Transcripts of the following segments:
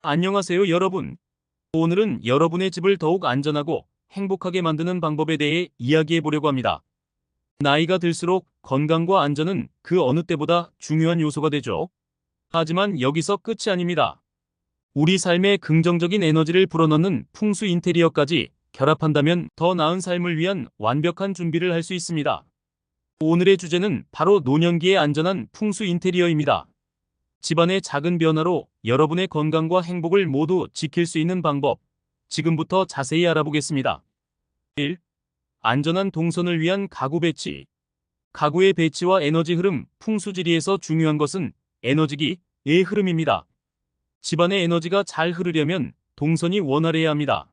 안녕하세요, 여러분. 오늘은 여러분의 집을 더욱 안전하고 행복하게 만드는 방법에 대해 이야기해 보려고 합니다. 나이가 들수록 건강과 안전은 그 어느 때보다 중요한 요소가 되죠. 하지만 여기서 끝이 아닙니다. 우리 삶에 긍정적인 에너지를 불어넣는 풍수 인테리어까지 결합한다면 더 나은 삶을 위한 완벽한 준비를 할 수 있습니다. 오늘의 주제는 바로 노년기에 안전한 풍수 인테리어입니다. 집안의 작은 변화로 여러분의 건강과 행복을 모두 지킬 수 있는 방법, 지금부터 자세히 알아보겠습니다. 1. 안전한 동선을 위한 가구 배치. 가구의 배치와 에너지 흐름, 풍수지리에서 중요한 것은 에너지기의 흐름입니다. 집안의 에너지가 잘 흐르려면 동선이 원활해야 합니다.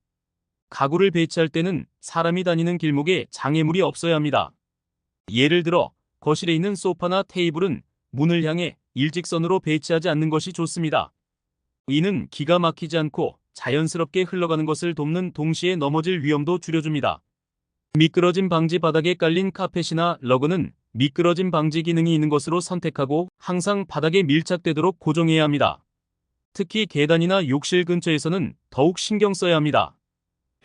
가구를 배치할 때는 사람이 다니는 길목에 장애물이 없어야 합니다. 예를 들어 거실에 있는 소파나 테이블은 문을 향해 일직선으로 배치하지 않는 것이 좋습니다. 이는 기가 막히지 않고 자연스럽게 흘러가는 것을 돕는 동시에 넘어질 위험도 줄여줍니다. 미끄러짐 방지. 바닥에 깔린 카펫이나 러그는 미끄러짐 방지 기능이 있는 것으로 선택하고 항상 바닥에 밀착되도록 고정해야 합니다. 특히 계단이나 욕실 근처에서는 더욱 신경 써야 합니다.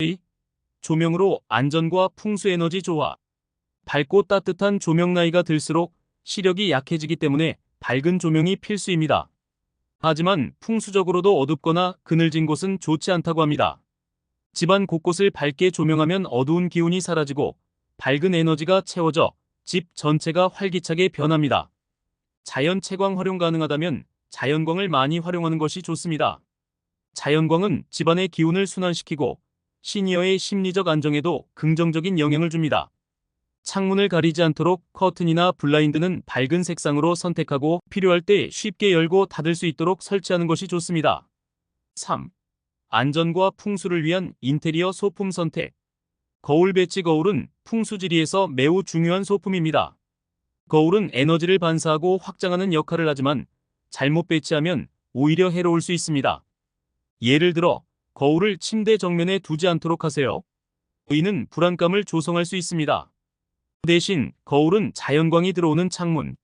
2. 조명으로 안전과 풍수 에너지 조화. 밝고 따뜻한 조명. 나이가 들수록 시력이 약해지기 때문에 밝은 조명이 필수입니다. 하지만 풍수적으로도 어둡거나 그늘진 곳은 좋지 않다고 합니다. 집안 곳곳을 밝게 조명하면 어두운 기운이 사라지고 밝은 에너지가 채워져 집 전체가 활기차게 변합니다. 자연 채광. 활용 가능하다면 자연광을 많이 활용하는 것이 좋습니다. 자연광은 집안의 기운을 순환시키고 시니어의 심리적 안정에도 긍정적인 영향을 줍니다. 창문을 가리지 않도록 커튼이나 블라인드는 밝은 색상으로 선택하고 필요할 때 쉽게 열고 닫을 수 있도록 설치하는 것이 좋습니다. 3. 안전과 풍수를 위한 인테리어 소품 선택. 거울 배치. 거울은 풍수지리에서 매우 중요한 소품입니다. 거울은 에너지를 반사하고 확장하는 역할을 하지만 잘못 배치하면 오히려 해로울 수 있습니다. 예를 들어 거울을 침대 정면에 두지 않도록 하세요. 이는 불안감을 조성할 수 있습니다. 대신 거울은 자연광이 들어오는 창문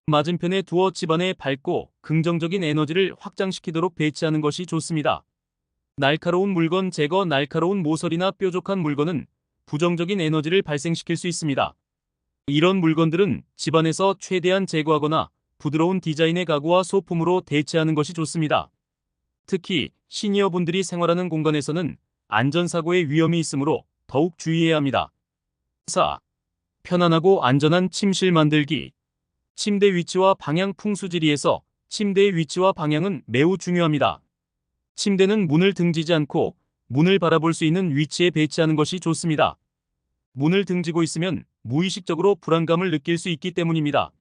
맞은편에 두어 집안에 밝고 긍정적인 에너지를 확장시키도록 배치하는 것이 좋습니다. 날카로운 물건 제거. 날카로운 모서리나 뾰족한 물건은 부정적인 에너지를 발생시킬 수 있습니다. 이런 물건들은 집안에서 최대한 제거하거나 부드러운 디자인의 가구와 소품으로 대체하는 것이 좋습니다. 특히 시니어분들이 생활하는 공간에서는 안전사고의 위험이 있으므로 더욱 주의해야 합니다. 4. 편안하고 안전한 침실 만들기. 침대 위치와 방향. 풍수지리에서 침대의 위치와 방향은 매우 중요합니다. 침대는 문을 등지지 않고 문을 바라볼 수 있는 위치에 배치하는 것이 좋습니다. 문을 등지고 있으면 무의식적으로 불안감을 느낄 수 있기 때문입니다.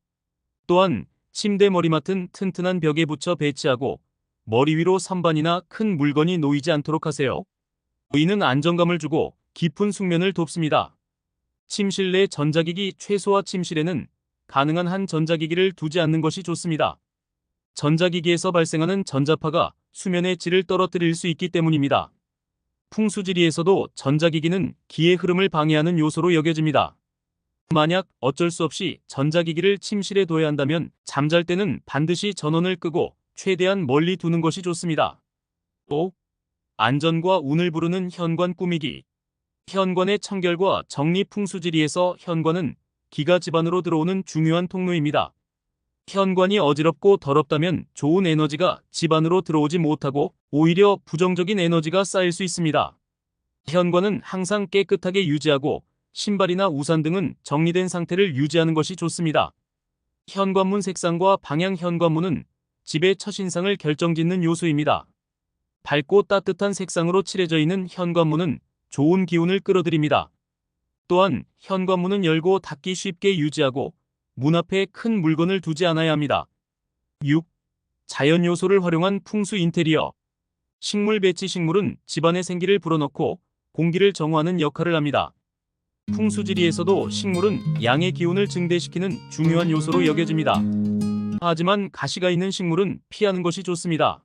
또한 침대 머리맡은 튼튼한 벽에 붙여 배치하고 머리 위로 선반이나 큰 물건이 놓이지 않도록 하세요. 이는 안정감을 주고 깊은 숙면을 돕습니다. 침실 내 전자기기 최소화. 침실에는 가능한 한 전자기기를 두지 않는 것이 좋습니다. 전자기기에서 발생하는 전자파가 수면의 질을 떨어뜨릴 수 있기 때문입니다. 풍수지리에서도 전자기기는 기의 흐름을 방해하는 요소로 여겨집니다. 만약 어쩔 수 없이 전자기기를 침실에 둬야 한다면 잠잘 때는 반드시 전원을 끄고 최대한 멀리 두는 것이 좋습니다. 5. 안전과 운을 부르는 현관 꾸미기. 현관의 청결과 정리. 풍수지리에서 현관은 기가 집안으로 들어오는 중요한 통로입니다. 현관이 어지럽고 더럽다면 좋은 에너지가 집안으로 들어오지 못하고 오히려 부정적인 에너지가 쌓일 수 있습니다. 현관은 항상 깨끗하게 유지하고 신발이나 우산 등은 정리된 상태를 유지하는 것이 좋습니다. 현관문 색상과 방향. 현관문은 집의 첫인상을 결정짓는 요소입니다. 밝고 따뜻한 색상으로 칠해져 있는 현관문은 좋은 기운을 끌어들입니다. 또한 현관문은 열고 닫기 쉽게 유지하고 문 앞에 큰 물건을 두지 않아야 합니다. 6. 자연 요소를 활용한 풍수 인테리어. 식물 배치. 식물은 집안의 생기를 불어넣고 공기를 정화하는 역할을 합니다. 풍수지리에서도 식물은 양의 기운을 증대시키는 중요한 요소로 여겨집니다. 하지만 가시가 있는 식물은 피하는 것이 좋습니다.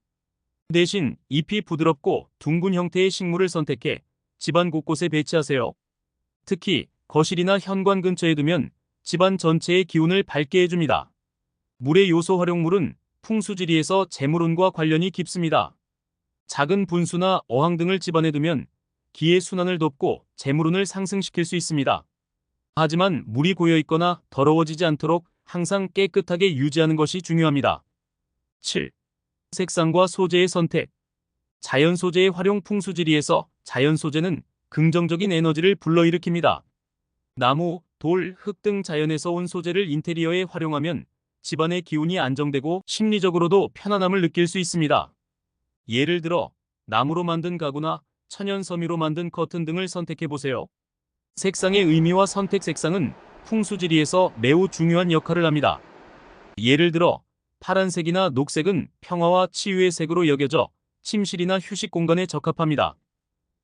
대신 잎이 부드럽고 둥근 형태의 식물을 선택해 집안 곳곳에 배치하세요. 특히 거실이나 현관 근처에 두면 집안 전체의 기운을 밝게 해줍니다. 물의 요소. 활용물은 풍수지리에서 재물운과 관련이 깊습니다. 작은 분수나 어항 등을 집안에 두면 기의 순환을 돕고 재물운을 상승시킬 수 있습니다. 하지만 물이 고여 있거나 더러워지지 않도록 항상 깨끗하게 유지하는 것이 중요합니다. 7. 색상과 소재의 선택. 자연 소재의 활용. 풍수지리에서 자연 소재는 긍정적인 에너지를 불러일으킵니다. 나무, 돌, 흙 등 자연에서 온 소재를 인테리어에 활용하면 집안의 기운이 안정되고 심리적으로도 편안함을 느낄 수 있습니다. 예를 들어 나무로 만든 가구나 천연 섬유로 만든 커튼 등을 선택해 보세요. 색상의 의미와 선택. 색상은 풍수지리에서 매우 중요한 역할을 합니다. 예를 들어 파란색이나 녹색은 평화와 치유의 색으로 여겨져 침실이나 휴식 공간에 적합합니다.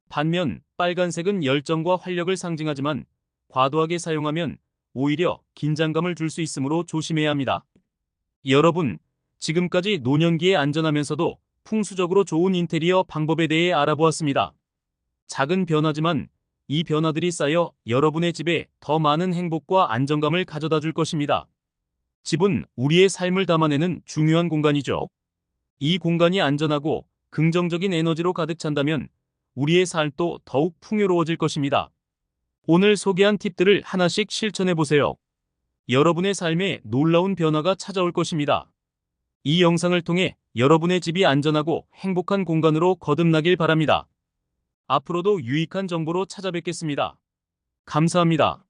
반면 빨간색은 열정과 활력을 상징하지만 과도하게 사용하면 오히려 긴장감을 줄 수 있으므로 조심해야 합니다. 여러분, 지금까지 노년기에 안전하면서도 풍수적으로 좋은 인테리어 방법에 대해 알아보았습니다. 작은 변화지만 이 변화들이 쌓여 여러분의 집에 더 많은 행복과 안정감을 가져다 줄 것입니다. 집은 우리의 삶을 담아내는 중요한 공간이죠. 이 공간이 안전하고 긍정적인 에너지로 가득 찬다면 우리의 삶도 더욱 풍요로워질 것입니다. 오늘 소개한 팁들을 하나씩 실천해 보세요. 여러분의 삶에 놀라운 변화가 찾아올 것입니다. 이 영상을 통해 여러분의 집이 안전하고 행복한 공간으로 거듭나길 바랍니다. 앞으로도 유익한 정보로 찾아뵙겠습니다. 감사합니다.